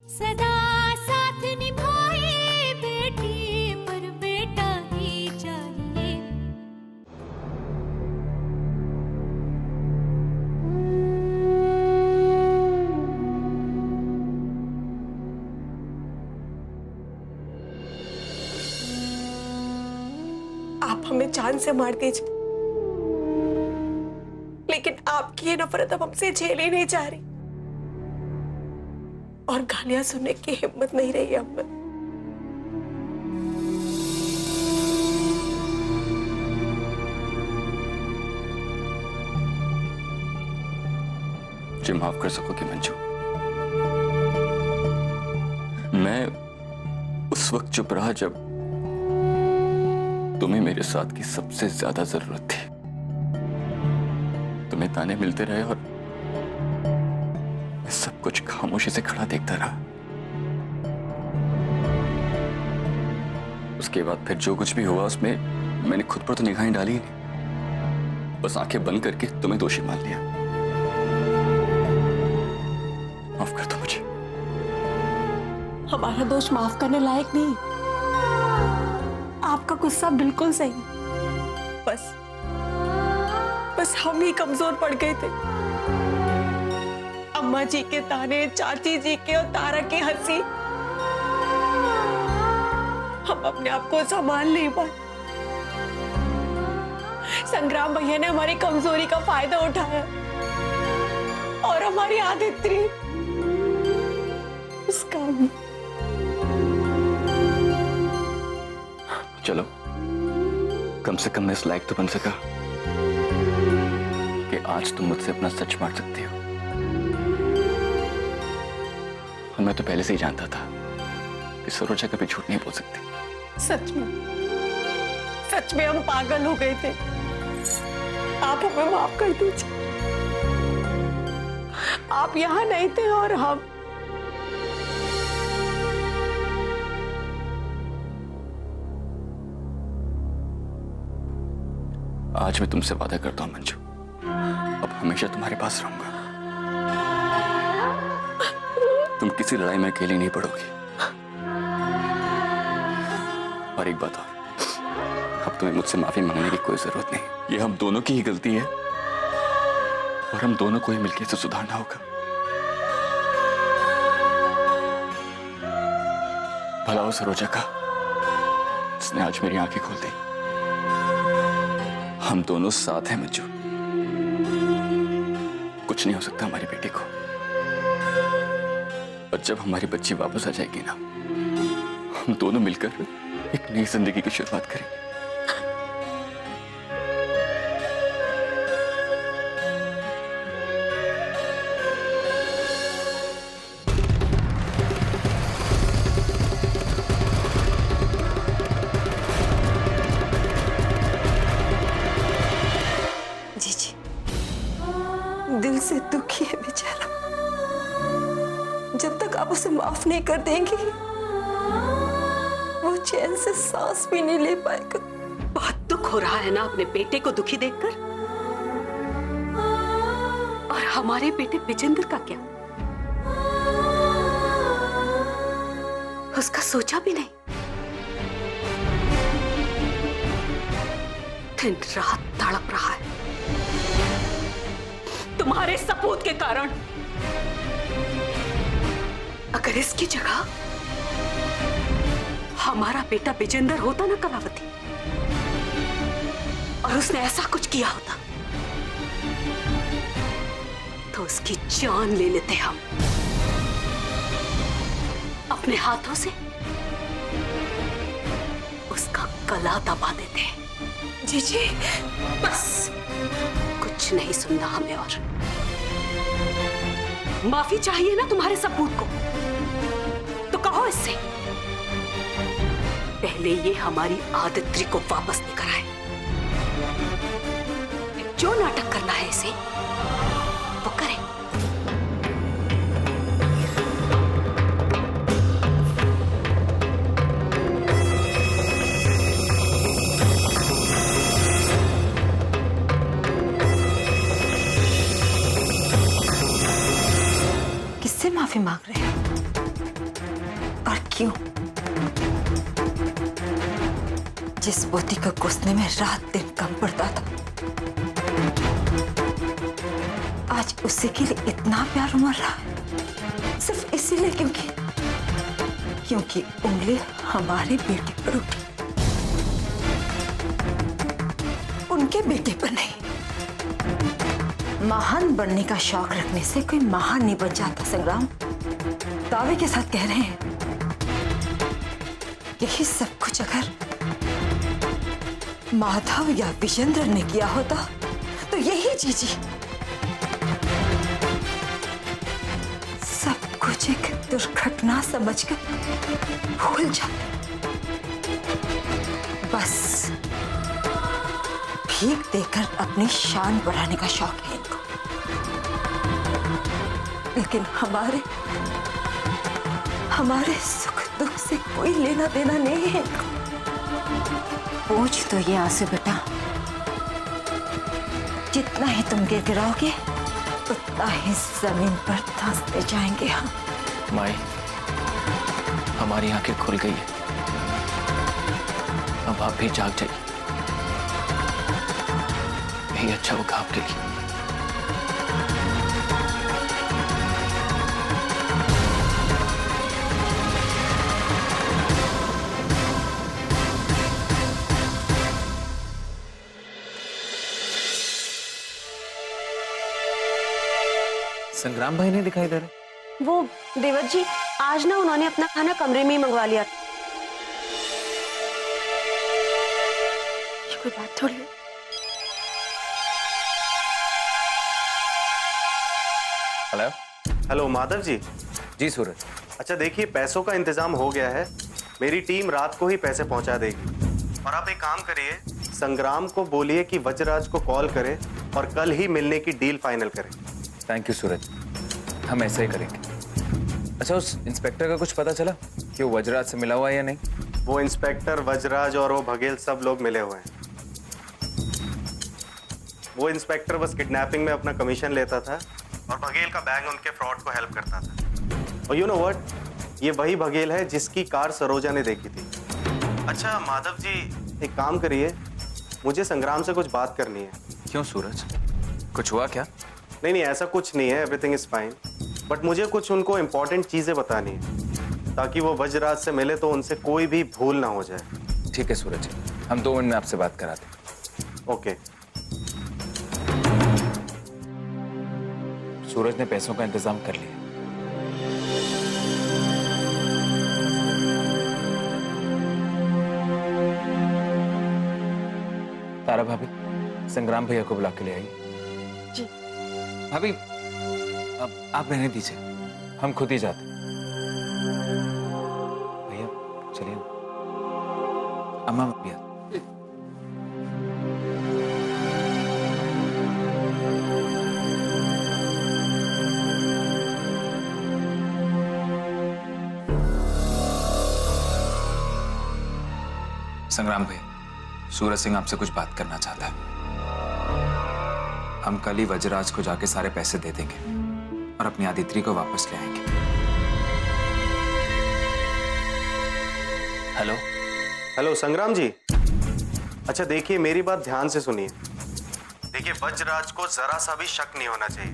सदा साथ निभाए बेटी पर बेटा ही चाहिए। आप हमें जान से मार दीजिए, लेकिन आपकी ये नफरत अब हमसे झेली नहीं जा रही और गालियां सुनने की हिम्मत नहीं रही हम में। मुझे माफ कर सकोगी मंजू? मैं उस वक्त चुप रहा जब तुम्हें मेरे साथ की सबसे ज्यादा जरूरत थी। तुम्हें ताने मिलते रहे और मैं सब कुछ खामोशी से खड़ा देखता रहा। उसके बाद फिर जो कुछ भी हुआ उसमें मैंने खुद पर तो निगाहें डाली ही नहीं, बस आंखें बंद करके तुम्हें दोषी मान लिया। माफ कर दो मुझे। हमारा दोष माफ करने लायक नहीं, आपका गुस्सा बिल्कुल सही। बस हम ही कमजोर पड़ गए थे। अम्मा जी के ताने, चाची जी के और तारा की हंसी, हम अपने आप को संभाल नहीं पाए। संग्राम भैया ने हमारी कमजोरी का फायदा उठाया और हमारी आदित्य उसका। चलो कम से कम मैं इस लायक तो बन सका कि आज तुम मुझसे अपना सच बांट सकती हो। और मैं तो पहले से ही जानता था कि सरोजा कभी झूठ नहीं बोल सकती। सच में हम पागल हो गए थे। आप हमें माफ कर दीजिए। आप यहाँ नहीं थे और हम। आज मैं तुमसे वादा करता हूं मंजू, अब हमेशा तुम्हारे पास रहूंगा। तुम किसी लड़ाई में अकेली नहीं पड़ोगी। और एक बात और, अब तुम्हें मुझसे माफी मांगने की कोई जरूरत नहीं। ये हम दोनों की ही गलती है और हम दोनों को ही मिलकर इसे सुधारना होगा। भला हो सरोजा का, जिसने आज मेरी आंखें खोल दी। हम दोनों साथ हैं मंजू, कुछ नहीं हो सकता हमारी बेटी को। और जब हमारी बच्ची वापस आ जाएगी ना, हम दोनों मिलकर एक नई जिंदगी की शुरुआत करेंगे। दिल से दुखी है बेचारा। जब तक आप उसे माफ नहीं कर देंगी, वो चैन से सांस भी नहीं ले पाएगा। बहुत दुख हो रहा है ना अपने बेटे को दुखी देखकर। और हमारे बेटे विजेंद्र का क्या? उसका सोचा भी नहीं। दिन रात तड़प रहा है तुम्हारे सपूत के कारण। अगर इसकी जगह हमारा बेटा विजेंद्र होता ना कलावती, और उसने ऐसा कुछ किया होता, तो उसकी जान ले लेते हम अपने हाथों से, उसका गला दबा देते। जीजी बस कुछ नहीं सुनना हमें। और माफी चाहिए ना तुम्हारे सपूत को, तो कहो इससे। पहले ये हमारी आदित्य को वापस लेकर आए। जो नाटक करना है इसे वो करे। किससे माफी मांग रहे हैं? क्यों? जिस पोती को कोसने में रात दिन कम पड़ता था, आज उसी के लिए इतना प्यार उमड़ रहा है, सिर्फ इसीलिए क्योंकि उंगली हमारे बेटे पर उठी, उनके बेटे पर नहीं। महान बनने का शौक रखने से कोई महान नहीं बन जाता संग्राम। दावे के साथ कह रहे हैं, यही सब कुछ अगर माधव या विजेंद्र ने किया होता तो यही जीजी सब कुछ एक दुर्घटना समझकर भूल जाते। बस भीख देकर अपनी शान बढ़ाने का शौक है इनको, लेकिन हमारे सुख दुख से कोई लेना देना नहीं है इनको। पूछ तो ये आंसू बेटा, जितना ही तुम गिराओगे उतना ही जमीन पर धंसते जाएंगे हम। माई, हमारी आंखें खुल गई है, अब आप भी जाग जाइए, यही अच्छा होगा आपके लिए। संग्राम भाई नहीं दिखाई दे रहे। वो देवर जी, आज ना उन्होंने अपना खाना कमरे में ही मंगवा लिया। ये कोई बात थोड़ी है। Hello hello Madhav ji. जी सूरज। अच्छा देखिए, पैसों का इंतजाम हो गया है, मेरी टीम रात को ही पैसे पहुंचा देगी। और आप एक काम करिए, संग्राम को बोलिए कि वज्रराज को कॉल करे और कल ही मिलने की डील फाइनल करें। थैंक यू सूरज, हम ऐसा ही करेंगे। अच्छा, उस इंस्पेक्टर का कुछ पता चला कि वो वज्रराज से मिला हुआ है या नहीं? वो इंस्पेक्टर, वज्रराज और वो बघेल सब लोग मिले हुए हैं। वो इंस्पेक्टर बस किडनैपिंग में अपना कमीशन लेता था और बघेल का बैंग उनके फ्रॉड को हेल्प करता था। और यू नो व्हाट, ये वही बघेल है जिसकी कार सरोजा ने देखी थी। अच्छा माधव जी, एक काम करिए, मुझे संग्राम से कुछ बात करनी है। क्यों सूरज, कुछ हुआ क्या? नहीं, ऐसा कुछ नहीं है, एवरीथिंग इज फाइन। बट मुझे कुछ उनको इम्पोर्टेंट चीजें बतानी है, ताकि वो वज्रराज से मिले तो उनसे कोई भी भूल ना हो जाए। ठीक है सूरज, हम 2 मिनट में आपसे बात कराते हैं। ओके। सूरज ने पैसों का इंतजाम कर लिया। तारा भाभी, संग्राम भैया को बुला के ले आई। जी। भाभी, अब आप रहने दीजिए, हम खुद ही जाते। भैया चलिए। अम्मा भैया। संग्राम भैया, सूरज सिंह आपसे कुछ बात करना चाहता है। हम कल ही वज्रराज को जाके सारे पैसे दे देंगे और अपनी आदित्री को वापस ले आएंगे। हेलो हेलो संग्राम जी। अच्छा देखिए, मेरी बात ध्यान से सुनिए। देखिए, वज्रराज को जरा सा भी शक नहीं होना चाहिए।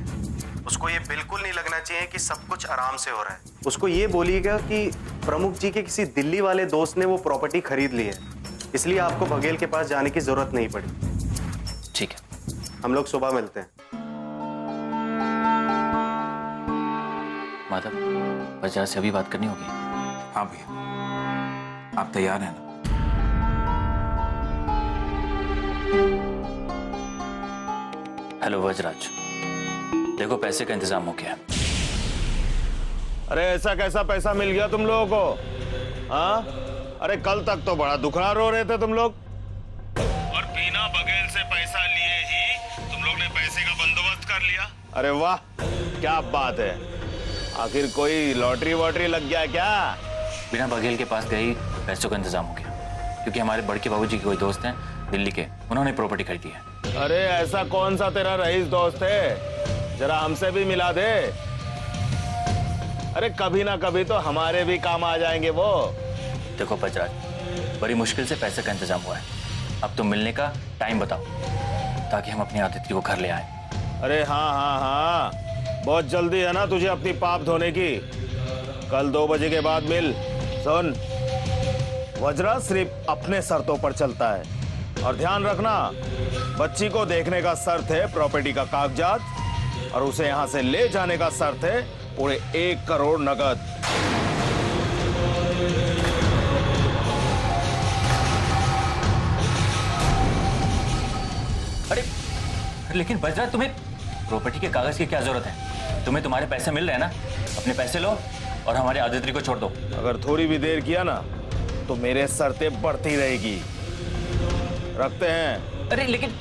उसको ये बिल्कुल नहीं लगना चाहिए कि सब कुछ आराम से हो रहा है। उसको ये बोलिएगा कि प्रमुख जी के किसी दिल्ली वाले दोस्त ने वो प्रॉपर्टी खरीद ली है, इसलिए आपको बघेल के पास जाने की जरूरत नहीं पड़ी। ठीक है, हम लोग सुबह मिलते हैं। माधव, वज्रराज से अभी बात करनी होगी। हाँ भैया, आप तैयार हैं ना? हेलो वज्रराज, देखो पैसे का इंतजाम हो गया। अरे ऐसा कैसा पैसा मिल गया तुम लोगों को? हाँ, अरे कल तक तो बड़ा दुखड़ा रो रहे थे तुम लोग, और बिना बघेल से पैसा लिए ही तुम लोग ने पैसे का बंदोबस्त कर लिया। अरे वाह, क्या बात है। आखिर कोई लॉटरी वॉटरी लग गया क्या? बिना बघेल के पास गई पैसों का इंतजाम हो गया, क्योंकि हमारे बड़के बाबूजी के कोई दोस्त हैं दिल्ली के, उन्होंने प्रॉपर्टी खरीदी है। अरे ऐसा कौन सा तेरा रईस दोस्त है, जरा हमसे भी मिला दे। अरे कभी ना कभी तो हमारे भी काम आ जाएंगे वो। देखो बजराज, बड़ी मुश्किल से पैसे का इंतजाम हुआ है। अब तुम मिलने का टाइम बताओ ताकि हम अपनी आदित्य को घर ले आए। अरे हाँ हाँ हाँ, बहुत जल्दी है ना तुझे अपनी पाप धोने की। कल 2 बजे के बाद मिल। सुन, वज्रा सिर्फ अपने शर्तों पर चलता है और ध्यान रखना, बच्ची को देखने का शर्त है प्रॉपर्टी का कागजात और उसे यहां से ले जाने का शर्त है पूरे 1 करोड़ नगद। अरे लेकिन बजराज, तुम्हें प्रॉपर्टी के कागज की क्या जरूरत है? तुम्हें तुम्हारे पैसे मिल रहे हैं ना, अपने पैसे लो और हमारे आदित्य को छोड़ दो। अगर थोड़ी भी देर किया ना तो मेरे शर्तें बढ़ती रहेगी। रखते हैं। अरे लेकिन